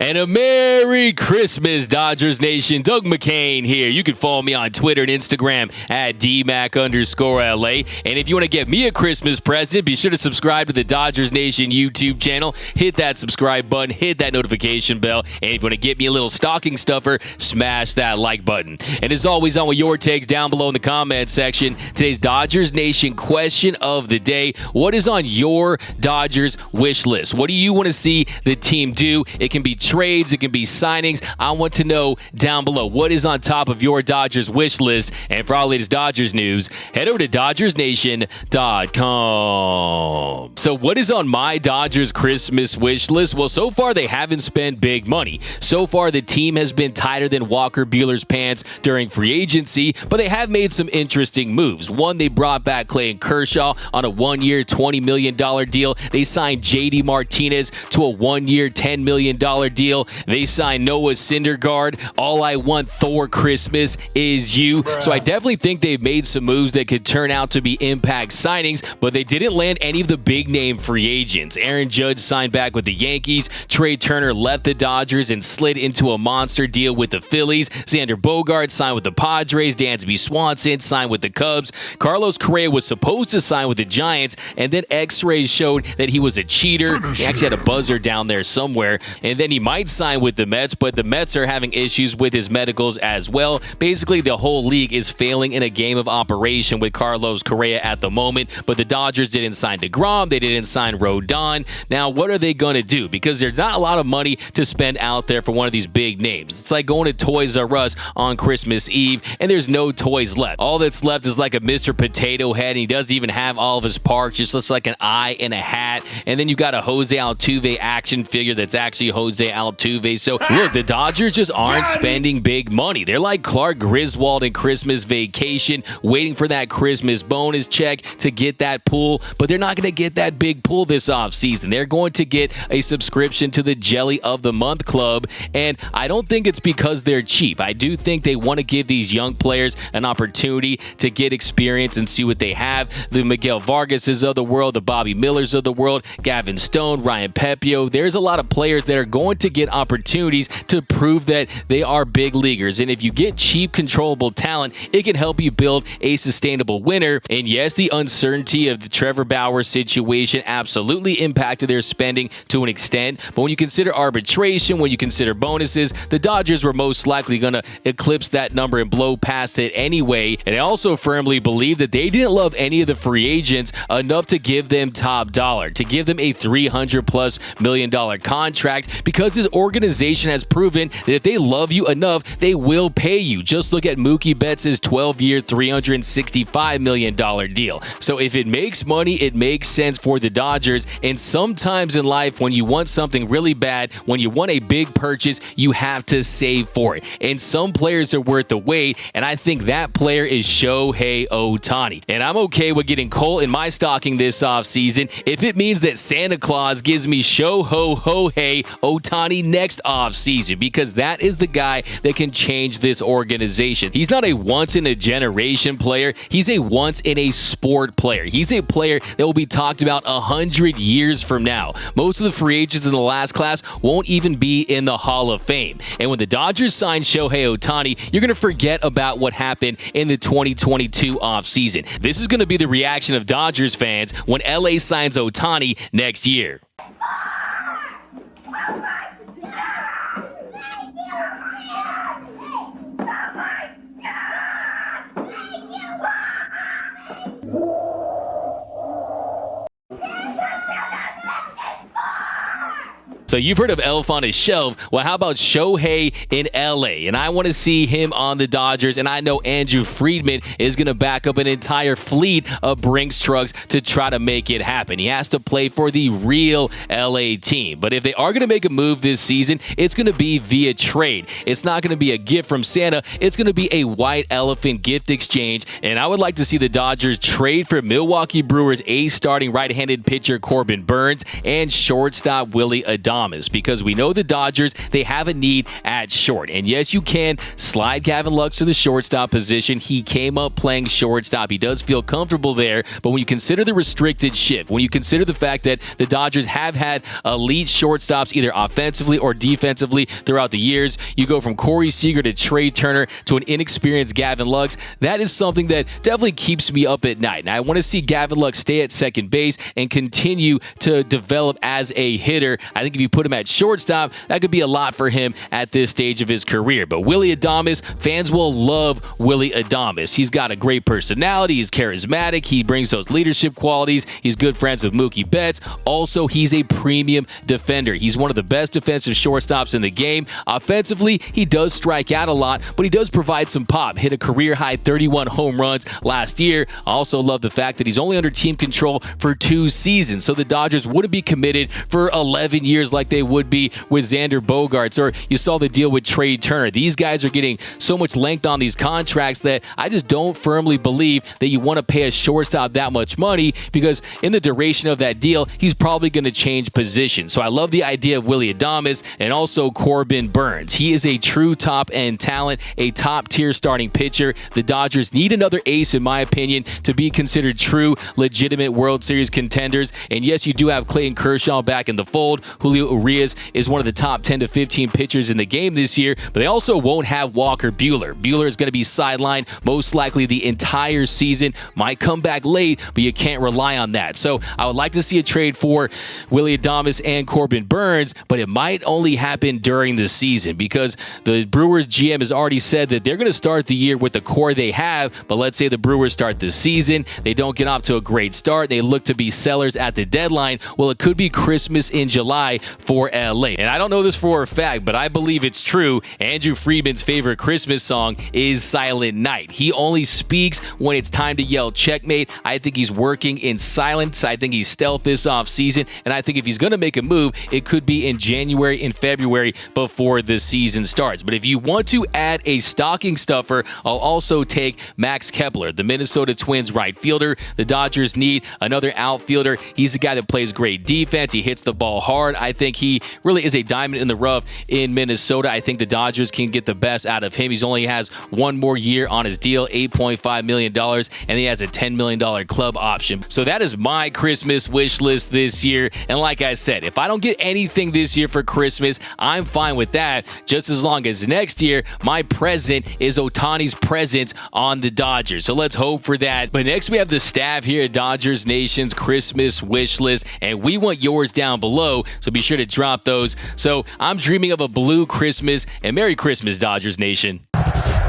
And a Merry Christmas, Dodgers Nation. Doug McCain here. You can follow me on Twitter and Instagram at DMac_LA. And if you want to get me a Christmas present, be sure to subscribe to the Dodgers Nation YouTube channel. Hit that subscribe button. Hit that notification bell. And if you want to get me a little stocking stuffer, smash that like button. And as always, on with your takes down below in the comment section. Today's Dodgers Nation question of the day. What is on your Dodgers wish list? What do you want to see the team do? It can be trades, it can be signings. I want to know down below what is on top of your Dodgers wish list. And for all the latest Dodgers news, head over to DodgersNation.com. So what is on my Dodgers Christmas wish list? Well, so far they haven't spent big money. So far the team has been tighter than Walker Buehler's pants during free agency, but they have made some interesting moves. One, they brought back Clayton Kershaw on a one-year $20 million deal. They signed JD Martinez to a one-year $10 million deal. They signed Noah Syndergaard. All I want Thor Christmas is you. So I definitely think they've made some moves that could turn out to be impact signings, but they didn't land any of the big name free agents. Aaron Judge signed back with the Yankees. Trey Turner left the Dodgers and slid into a monster deal with the Phillies. Xander Bogaerts signed with the Padres. Dansby Swanson signed with the Cubs. Carlos Correa was supposed to sign with the Giants, and then X-rays showed that he was a cheater. He actually had a buzzer down there somewhere, and then he might sign with the Mets, but the Mets are having issues with his medicals as well. Basically, the whole league is failing in a game of operation with Carlos Correa at the moment, but the Dodgers didn't sign DeGrom. They didn't sign Rodon. Now, what are they going to do? Because there's not a lot of money to spend out there for one of these big names. It's like going to Toys R Us on Christmas Eve, and there's no toys left. All that's left is like a Mr. Potato Head, and he doesn't even have all of his parts. Just looks like an eye and a hat. And then you got a Jose Altuve action figure that's actually Jose Altuve. So, look, the Dodgers just aren't spending big money. They're like Clark Griswold in Christmas Vacation, waiting for that Christmas bonus check to get that pool, but they're not going to get that big pool this offseason. They're going to get a subscription to the Jelly of the Month Club, and I don't think it's because they're cheap. I do think they want to give these young players an opportunity to get experience and see what they have. The Miguel Vargases of the world, the Bobby Millers of the world, Gavin Stone, Ryan Pepio. There's a lot of players that are going to get opportunities to prove that they are big leaguers. And if you get cheap, controllable talent, it can help you build a sustainable winner. And yes, the uncertainty of the Trevor Bauer situation absolutely impacted their spending to an extent. But when you consider arbitration, when you consider bonuses, the Dodgers were most likely going to eclipse that number and blow past it anyway. And I also firmly believe that they didn't love any of the free agents enough to give them top dollar, to give them a $300+ million contract, because this organization has proven that if they love you enough, they will pay you. Just look at Mookie Betts' 12-year, $365 million deal. So if it makes money, it makes sense for the Dodgers. And sometimes in life, when you want something really bad, when you want a big purchase, you have to save for it. And some players are worth the wait, and I think that player is Shohei Ohtani. And I'm okay with getting coal in my stocking this offseason if it means that Santa Claus gives me Shohei Ohtani next offseason, because that is the guy that can change this organization. He's not a once-in-a-generation player. He's a once-in-a-sport player. He's a player that will be talked about 100 years from now. Most of the free agents in the last class won't even be in the Hall of Fame. And when the Dodgers sign Shohei Ohtani, you're going to forget about what happened in the 2022 offseason. This is going to be the reaction of Dodgers fans when LA signs Ohtani next year. So you've heard of Elf on a Shelf. Well, how about Shohei in LA? And I want to see him on the Dodgers. And I know Andrew Friedman is going to back up an entire fleet of Brinks trucks to try to make it happen. He has to play for the real LA team. But if they are going to make a move this season, it's going to be via trade. It's not going to be a gift from Santa. It's going to be a white elephant gift exchange. And I would like to see the Dodgers trade for Milwaukee Brewers ace starting right-handed pitcher Corbin Burnes and shortstop Willie Adames. Adames, because we know the Dodgers, they have a need at short. And yes, you can slide Gavin Lux to the shortstop position. He came up playing shortstop. He does feel comfortable there. But when you consider the restricted shift, when you consider the fact that the Dodgers have had elite shortstops either offensively or defensively throughout the years, you go from Corey Seager to Trey Turner to an inexperienced Gavin Lux. That is something that definitely keeps me up at night. And I want to see Gavin Lux stay at second base and continue to develop as a hitter. I think if you put him at shortstop, that could be a lot for him at this stage of his career. But Willy Adames, fans will love Willy Adames. He's got a great personality. He's charismatic. He brings those leadership qualities. He's good friends with Mookie Betts. Also, he's a premium defender. He's one of the best defensive shortstops in the game. Offensively, he does strike out a lot, but he does provide some pop. Hit a career-high 31 home runs last year. I also love the fact that he's only under team control for 2 seasons, so the Dodgers wouldn't be committed for 11 years like they would be with Xander Bogaerts, or you saw the deal with Trey Turner. These guys are getting so much length on these contracts that I just don't firmly believe that you want to pay a shortstop that much money, because in the duration of that deal, he's probably going to change positions. So I love the idea of Willy Adames and also Corbin Burnes. He is a true top-end talent, a top-tier starting pitcher. The Dodgers need another ace, in my opinion, to be considered true, legitimate World Series contenders. And yes, you do have Clayton Kershaw back in the fold. Julio Urias is one of the top 10 to 15 pitchers in the game this year, but they also won't have Walker Buehler. Buehler is going to be sidelined most likely the entire season. Might come back late, but you can't rely on that. So I would like to see a trade for Willy Adames and Corbin Burnes, but it might only happen during the season, because the Brewers GM has already said that they're going to start the year with the core they have. But let's say the Brewers start the season, they don't get off to a great start, they look to be sellers at the deadline. Well, it could be Christmas in July for LA. And I don't know this for a fact, but I believe it's true. Andrew Friedman's favorite Christmas song is Silent Night. He only speaks when it's time to yell checkmate. I think he's working in silence. I think he's stealth this offseason. And I think if he's going to make a move, it could be in January and February before the season starts. But if you want to add a stocking stuffer, I'll also take Max Kepler, the Minnesota Twins right fielder. The Dodgers need another outfielder. He's a guy that plays great defense. He hits the ball hard. I think he really is a diamond in the rough in Minnesota. I think the Dodgers can get the best out of him. He only has one more year on his deal, $8.5 million, and he has a $10 million club option. So that is my Christmas wish list this year. And like I said, if I don't get anything this year for Christmas, I'm fine with that, just as long as next year my present is Ohtani's present on the Dodgers. So let's hope for that. But next we have the staff here at Dodgers Nation's Christmas wish list, and we want yours down below, so be sure to drop those. So I'm dreaming of a blue Christmas, and Merry Christmas, Dodgers Nation.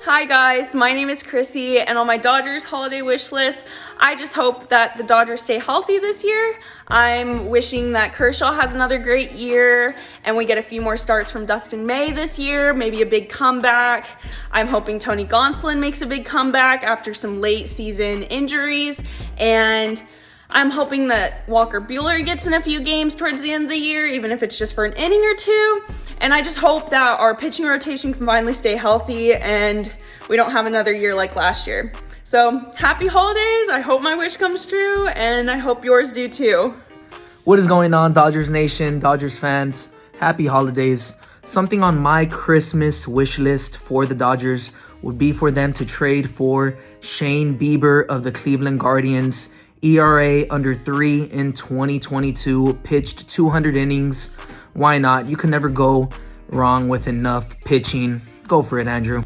Hi guys, my name is Chrissy, and on my Dodgers holiday wish list, I just hope that the Dodgers stay healthy this year. I'm wishing that Kershaw has another great year and we get a few more starts from Dustin May this year, maybe a big comeback. I'm hoping Tony Gonsolin makes a big comeback after some late season injuries, and I'm hoping that Walker Buehler gets in a few games towards the end of the year, even if it's just for an inning or two. And I just hope that our pitching rotation can finally stay healthy and we don't have another year like last year. So happy holidays. I hope my wish comes true, and I hope yours do too. What is going on, Dodgers Nation, Dodgers fans? Happy holidays. Something on my Christmas wish list for the Dodgers would be for them to trade for Shane Bieber of the Cleveland Guardians. ERA under 3 in 2022, pitched 200 innings. Why not? You can never go wrong with enough pitching. Go for it, Andrew.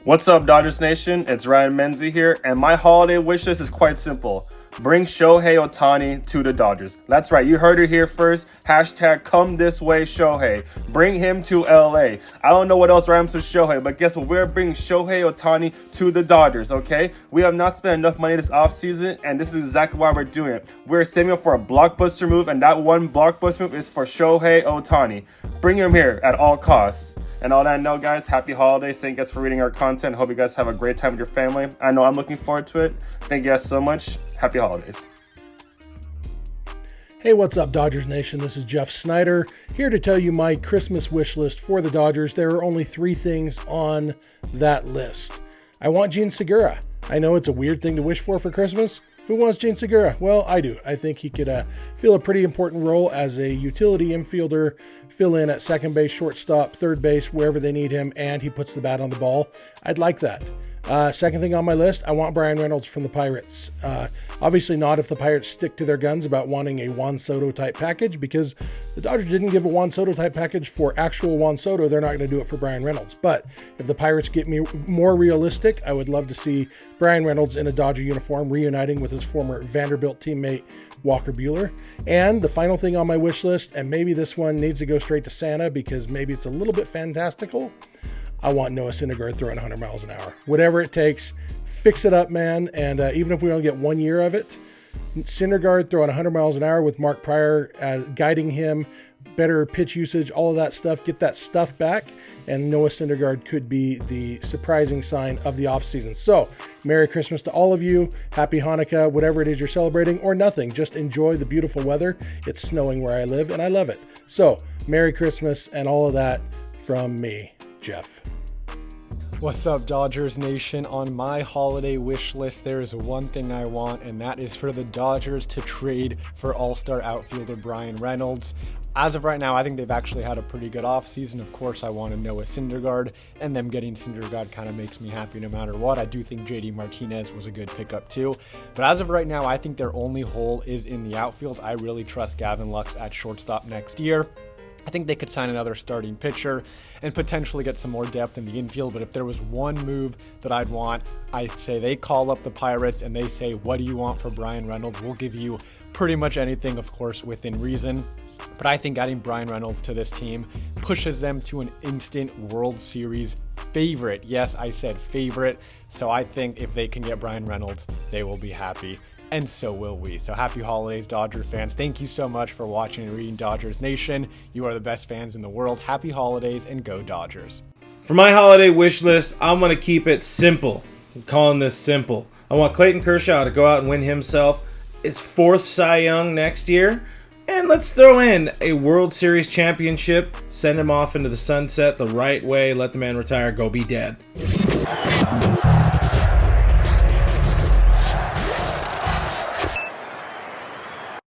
What's up, Dodgers Nation? It's Ryan Menzie here, and my holiday wish list is quite simple. Bring Shohei Ohtani to the Dodgers. That's right, you heard it here first. Hashtag come this way, Shohei. Bring him to LA. I don't know what else rhymes with Shohei, but guess what? We're bringing Shohei Ohtani to the Dodgers, okay? We have not spent enough money this offseason, and this is exactly why we're doing it. We're saving up for a blockbuster move, and that one blockbuster move is for Shohei Ohtani. Bring him here at all costs. And all that note, guys, happy holidays. Thank you guys for reading our content. Hope you guys have a great time with your family. I know I'm looking forward to it. Thank you guys so much. Happy holidays. Hey, what's up, Dodgers Nation? This is Jeff Snyder, here to tell you my Christmas wish list for the Dodgers. There are only 3 things on that list. I want Gene Segura. I know it's a weird thing to wish for Christmas. Who wants Gene Segura? Well, I do. I think he could fill a pretty important role as a utility infielder, fill in at second base, shortstop, third base, wherever they need him, and he puts the bat on the ball. I'd like that. Second thing on my list, I want Bryan Reynolds from the Pirates. Obviously not if the Pirates stick to their guns about wanting a Juan Soto type package, because the Dodgers didn't give a Juan Soto type package for actual Juan Soto. They're not going to do it for Bryan Reynolds. But if the Pirates get me more realistic, I would love to see Bryan Reynolds in a Dodger uniform reuniting with his former Vanderbilt teammate Walker Buehler. And the final thing on my wish list, and maybe this one needs to go straight to Santa because maybe it's a little bit fantastical, I want Noah Syndergaard throwing 100 miles an hour. Whatever it takes, fix it up, man. And even if we only get 1 year of it, Syndergaard throwing 100 miles an hour with Mark Pryor guiding him, better pitch usage, all of that stuff, get that stuff back. And Noah Syndergaard could be the surprising sign of the offseason. So, Merry Christmas to all of you. Happy Hanukkah, whatever it is you're celebrating, or nothing. Just enjoy the beautiful weather. It's snowing where I live, and I love it. So, Merry Christmas and all of that from me, Jeff. What's up, Dodgers Nation? On my holiday wish list, there is one thing I want, and that is for the Dodgers to trade for all-star outfielder Bryan Reynolds. As of right now, I think they've actually had a pretty good offseason. Of course, I want to Noah Syndergaard, and them getting Syndergaard kind of makes me happy no matter what. I do think JD Martinez was a good pickup too. But as of right now, I think their only hole is in the outfield. I really trust Gavin Lux at shortstop next year. I think they could sign another starting pitcher and potentially get some more depth in the infield. But if there was one move that I'd want, I'd say they call up the Pirates and they say, what do you want for Bryan Reynolds? We'll give you pretty much anything, of course, within reason. But I think adding Bryan Reynolds to this team pushes them to an instant World Series favorite. Yes, I said favorite. So I think if they can get Bryan Reynolds, they will be happy. And so will we. So happy holidays, Dodger fans. Thank you so much for watching and reading Dodgers Nation. You are the best fans in the world. Happy holidays and go Dodgers. For my holiday wish list, I'm going to keep it simple. I'm calling this simple. I want Clayton Kershaw to go out and win himself his 4th Cy Young next year. And let's throw in a World Series championship. Send him off into the sunset the right way. Let the man retire. Go be dead.